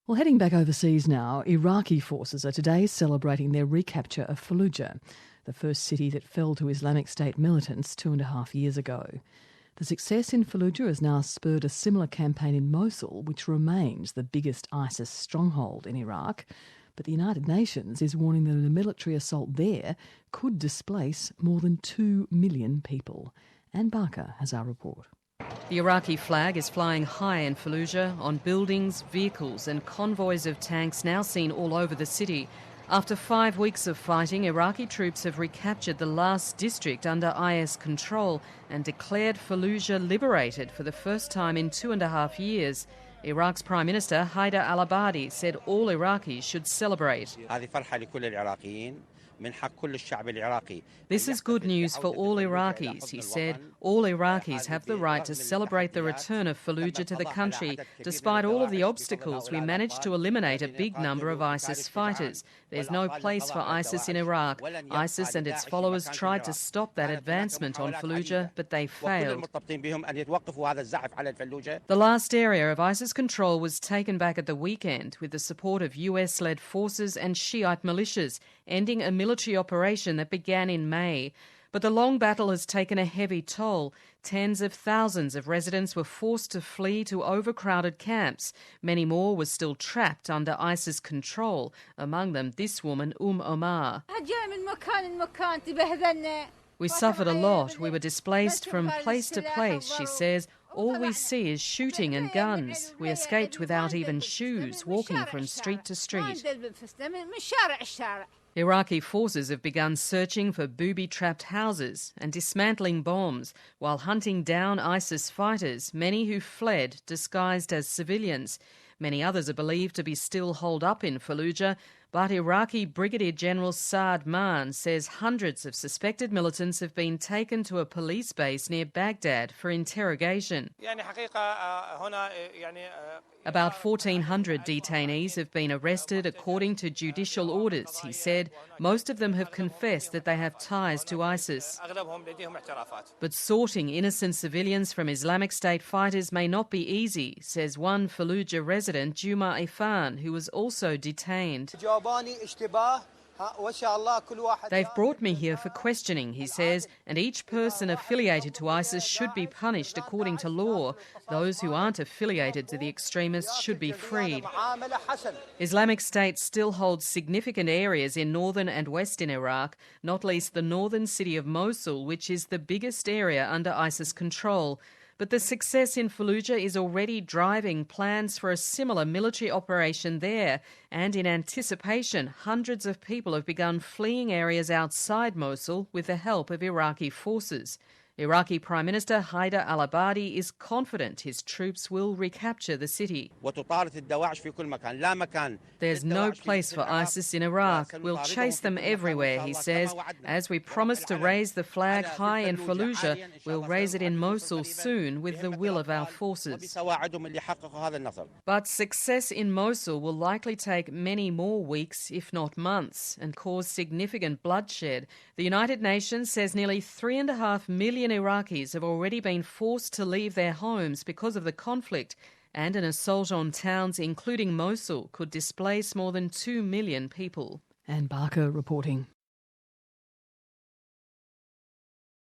Well, heading back overseas now, Iraqi forces are today celebrating their recapture of Fallujah, the first city that fell to Islamic State militants 2.5 years ago. The success in Fallujah has now spurred a similar campaign in Mosul, which remains the biggest ISIS stronghold in Iraq. But the United Nations is warning that a military assault there could displace more than 2 million people. Anne Barker has our report. The Iraqi flag is flying high in Fallujah on buildings, vehicles and convoys of tanks now seen all over the city. After 5 weeks of fighting, Iraqi troops have recaptured the last district under IS control and declared Fallujah liberated for the first time in 2.5 years. Iraq's Prime Minister Haider al-Abadi said all Iraqis should celebrate. This is good news for all Iraqis, he said. All Iraqis have the right to celebrate the return of Fallujah to the country. Despite all of the obstacles, we managed to eliminate a big number of ISIS fighters. There's no place for ISIS in Iraq. ISIS and its followers tried to stop that advancement on Fallujah, but they failed. The last area of ISIS control was taken back at the weekend with the support of US-led forces and Shiite militias, ending a military operation that began in May. But the long battle has taken a heavy toll. Tens of thousands of residents were forced to flee to overcrowded camps. Many more were still trapped under ISIS control, among them this woman, Omar. We suffered a lot. We were displaced from place to place, she says. All we see is shooting and guns. We escaped without even shoes, walking from street to street. Iraqi forces have begun searching for booby-trapped houses and dismantling bombs while hunting down ISIS fighters, many who fled disguised as civilians. Many others are believed to be still holed up in Fallujah, but Iraqi Brigadier General Saad Maan says hundreds of suspected militants have been taken to a police base near Baghdad for interrogation. About 1,400 detainees have been arrested according to judicial orders, he said. Most of them have confessed that they have ties to ISIS. But sorting innocent civilians from Islamic State fighters may not be easy, says one Fallujah resident, Juma Ifan, who was also detained. They've brought me here for questioning, he says, and each person affiliated to ISIS should be punished according to law. Those who aren't affiliated to the extremists should be freed. Islamic State still holds significant areas in northern and western Iraq, not least the northern city of Mosul, which is the biggest area under ISIS control. But the success in Fallujah is already driving plans for a similar military operation there. And in anticipation, hundreds of people have begun fleeing areas outside Mosul with the help of Iraqi forces. Iraqi Prime Minister Haider al-Abadi is confident his troops will recapture the city. There's no place for ISIS in Iraq. We'll chase them everywhere, he says. As we promised to raise the flag high in Fallujah, we'll raise it in Mosul soon with the will of our forces. But success in Mosul will likely take many more weeks, if not months, and cause significant bloodshed. The United Nations says nearly 3.5 million Iraqis have already been forced to leave their homes because of the conflict, and an assault on towns, including Mosul, could displace more than 2 million people. Anne Barker reporting.